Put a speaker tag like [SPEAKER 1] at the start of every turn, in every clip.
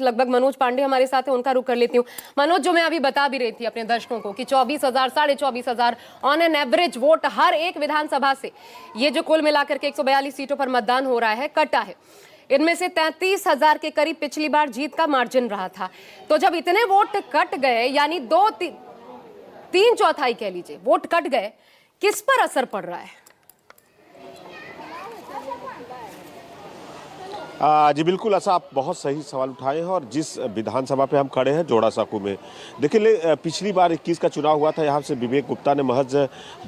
[SPEAKER 1] लगभग मनोज पांडे हमारे साथ है, उनका रुख कर लेती हूँ। मनोज, जो मैं अभी बता भी रही थी अपने दर्शकों को कि 24,000 24,500 ऑन एन एवरेज वोट हर एक विधानसभा से, ये जो कुल मिलाकर के 142 सीटों पर मतदान हो रहा है, कटा है। इनमें से 33,000 के करीब पिछली बार जीत का मार्जिन रहा था। तो जब इतने वोट कट गए, यानी तीन चौथाई कह लीजिए वोट कट गए, किस पर असर पड़ रहा है?
[SPEAKER 2] जी बिल्कुल, ऐसा आप बहुत सही सवाल उठाए हैं। और जिस विधानसभा पे हम खड़े हैं, जोड़ा साकू में, देखिए पिछली बार 21 का चुनाव हुआ था। यहाँ से विवेक गुप्ता ने महज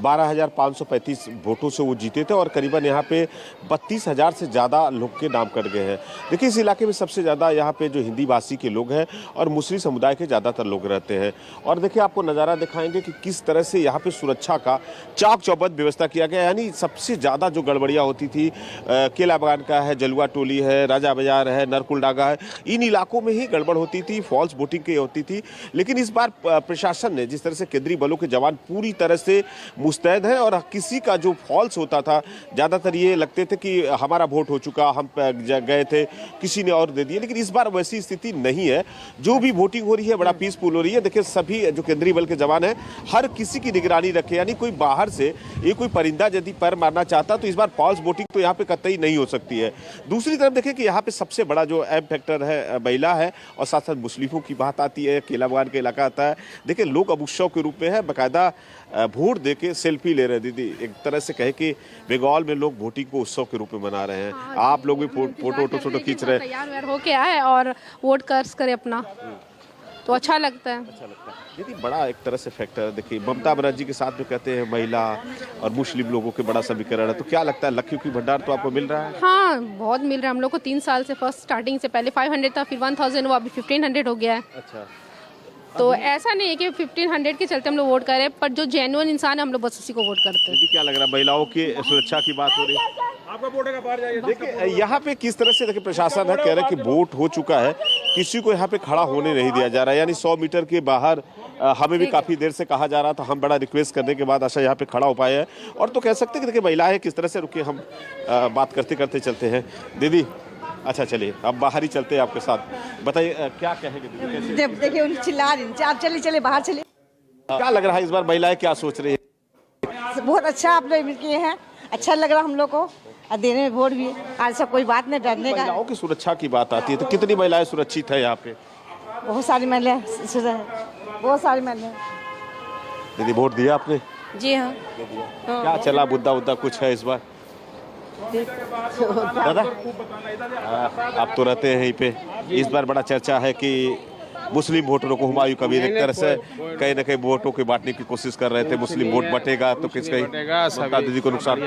[SPEAKER 2] 12,535 वोटों से वो जीते थे और करीबन यहाँ पे 32,000 से ज़्यादा लोग के नाम कट गए हैं। देखिए इस इलाके में सबसे ज़्यादा यहाँ पे जो हिंदी भाषी के लोग हैं और मुस्लिम समुदाय के ज़्यादातर लोग रहते हैं। और देखिए आपको नज़ारा दिखाएंगे कि किस तरह से यहाँ पे सुरक्षा का चाक चौबंद व्यवस्था किया गया। यानी सबसे ज़्यादा जो गड़बड़ियाँ होती थी, केला बागान का है, जलुआ टोली है, राजा बाजार है, नरकुल डागा है, इन इलाकों में ही गड़बड़ होती थी, फॉल्स वोटिंग की होती थी। लेकिन इस बार प्रशासन ने जिस तरह से केंद्रीय बलों के जवान पूरी तरह से मुस्तैद हैं और किसी का जो फॉल्स होता था, ज़्यादातर ये लगते थे कि हमारा वोट हो चुका, हम गए थे, किसी ने और दे दिए। लेकिन इस बार वैसी स्थिति नहीं है। जो भी वोटिंग हो रही है बड़ा पीसफुल हो रही है। देखिए सभी जो केंद्रीय बल के जवान हैं, हर किसी की निगरानी रखे। यानी कोई बाहर से ये कोई परिंदा यदि पैर मारना चाहता तो इस बार फॉल्स वोटिंग तो यहाँ पे कतई नहीं हो सकती है। दूसरी तरफ देखिए कि यहाँ पे सबसे बड़ा जो एम फैक्टर है महिला है और साथ साथ मुस्लिमों की बात आती है, केला बागान का इलाका आता है। देखिए लोग अब उत्सव के रूप में है, बाकायदा वोट दे के सेल्फी ले रहे हैं। दीदी, एक तरह से कहे कि बंगाल में लोग वोटिंग को उत्सव के रूप में मना रहे हैं। आप लोग भी फोटो खींच रहे हैं,
[SPEAKER 3] तैयार होके आए और वोट कर्स करे अपना, तो अच्छा लगता है।
[SPEAKER 2] यदि बड़ा एक तरह से फैक्टर देखिए ममता बनर्जी के साथ में कहते हैं महिला और मुस्लिम लोगों के बड़ा समीकरण है। तो क्या लगता है लक्ष्यों की भंडार तो आपको मिल रहा है?
[SPEAKER 3] हाँ, बहुत मिल रहा है हम लोग को। 3 साल से फर्स्ट स्टार्टिंग से पहले 500 था, फिर 1000 हुआ, अभी 1500 हो गया है।
[SPEAKER 2] अच्छा,
[SPEAKER 3] तो ऐसा नहीं है कि 1500 के चलते हम लोग वोट कर रहे हैं, पर जो जेन्युइन इंसान है हम लोग बस उसी को वोट करते हैं।
[SPEAKER 2] क्या लग रहा है महिलाओं की सुरक्षा की बात हो रही है? आपका वोट है, बाहर जाइए। देखिए यहाँ पे किस तरह से देखिए प्रशासन है कह रहा है कि वोट हो चुका है, किसी को यहाँ पे खड़ा होने नहीं दिया जा रहा है। यानी 100 मीटर के बाहर हमें भी काफी देर से कहा जा रहा था, हम बड़ा रिक्वेस्ट करने के बाद आशा यहाँ पे खड़ा हो पाए हैं। और तो कह सकते हैं कि देखिए महिलाएं किस तरह से रुके, हम बात करते करते चलते हैं। दीदी अच्छा चलिए अब बाहर ही चलते हैं आपके साथ। बताइए क्या कहेंगे दीदी?
[SPEAKER 4] जब देखिए उन चिल्ला रही, आप चलिए चलिए बाहर चलिए।
[SPEAKER 2] क्या लग रहा है इस बार महिलाएं क्या सोच रही है?
[SPEAKER 4] बहुत अच्छा आप लोग किए हैं, अच्छा लग रहा हम लोग को और देने में वोट भी। आज सब कोई बात नहीं डरने का।
[SPEAKER 2] महिलाओं की सुरक्षा की बात आती है तो कितनी महिलाएं सुरक्षित है यहाँ पे?
[SPEAKER 4] बहुत सारी महिलाएं, बहुत सारी महिलाएं।
[SPEAKER 2] दीदी वोट दिया आपने?
[SPEAKER 5] जी हाँ।
[SPEAKER 2] क्या चला मुद्दा कुछ है इस बार? दादा आप तो रहते हैं यहीं पे, इस बार बड़ा चर्चा है कि मुस्लिम वोटरों को हुमायूं कबीर एक तरह से कहीं ना कहीं वोटों के बांटने की कोशिश कर रहे थे। मुस्लिम वोट बटेगा तो किस कहीं दीदी को नुकसान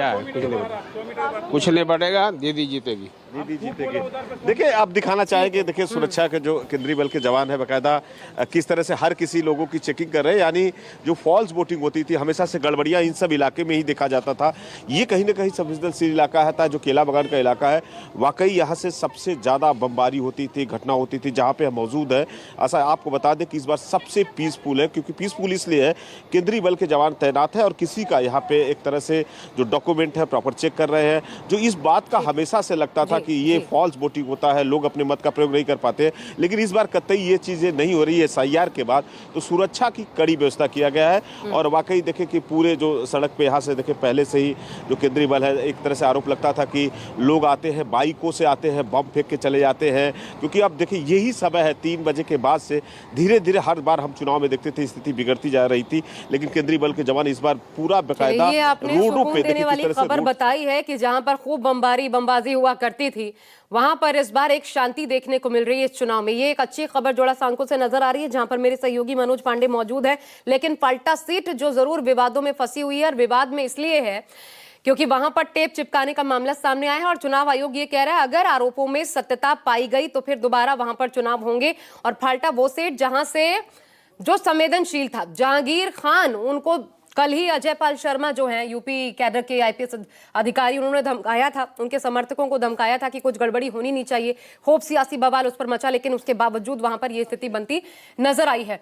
[SPEAKER 6] कुछ नहीं बढ़ेगा, दीदी जीतेगी।
[SPEAKER 2] दीदी जीतेगी। देखिए आप दिखाना चाहेंगे, देखिए सुरक्षा के जो केंद्रीय बल के जवान है बाकायदा किस तरह से हर किसी लोगों की चेकिंग कर रहे हैं। यानी जो फॉल्स वोटिंग होती थी, हमेशा से गड़बड़ियां इन सब इलाके में ही देखा जाता था। ये कहीं ना कहीं संवेदनशील इलाका है, जो केला बागान का इलाका है, वाकई यहाँ से सबसे ज़्यादा बमबारी होती थी, घटना होती थी जहाँ पे हम मौजूद है। ऐसा आपको बता दें कि इस बार सबसे पीसफुल है, क्योंकि पीसफुल इसलिए है केंद्रीय बल के जवान तैनात है और किसी का यहाँ पे एक तरह से जो डॉक्यूमेंट है प्रॉपर चेक कर रहे हैं। जो इस बात का हमेशा से लगता था कि ये फॉल्स वोटिंग होता है, लोग अपने मत का प्रयोग नहीं कर पाते, लेकिन इस बार कतई ये चीज़ें नहीं हो रही है। SIR के बाद तो सुरक्षा की कड़ी व्यवस्था किया गया है और वाकई देखें कि पूरे जो सड़क पे यहाँ से देखें पहले से ही जो केंद्रीय बल है, एक तरह से आरोप लगता था कि लोग आते हैं बाइकों से आते हैं, बम फेंक के चले जाते हैं। क्योंकि अब देखिए यही समय है 3 बजे के बाद से धीरे धीरे हर बार हम चुनाव में देखते थे स्थिति बिगड़ती जा रही थी, लेकिन केंद्रीय बल के जवान इस बार पूरा बकायदा रोडों पे
[SPEAKER 1] देने वाली खबर बताई है कि जहां पर खूब बमबाजी हुआ करती थी, वहां पर इस बार एक शांति देखने को मिल रही है इस चुनाव में। ये एक अच्छी खबर जोड़ा सांको से नजर आ रही है, जहां पर मेरे सहयोगी मनोज पांडे मौजूद है। लेकिन पलटा सीट जो जरूर विवादों में फंसी हुई है, और विवाद में इसलिए है क्योंकि वहां पर टेप चिपकाने का मामला सामने आया है और चुनाव आयोग ये कह रहा है अगर आरोपों में सत्यता पाई गई तो फिर दोबारा वहां पर चुनाव होंगे। और फाल्टा वो सीट जहां से जो संवेदनशील था, जहांगीर खान, उनको कल ही अजय पाल शर्मा जो हैं यूपी कैडर के IPS अधिकारी, उन्होंने धमकाया था, उनके समर्थकों को धमकाया था कि कुछ गड़बड़ी होनी नहीं चाहिए। खूब सियासी बवाल उस पर मचा, लेकिन उसके बावजूद वहां पर यह स्थिति बनती नजर आई है।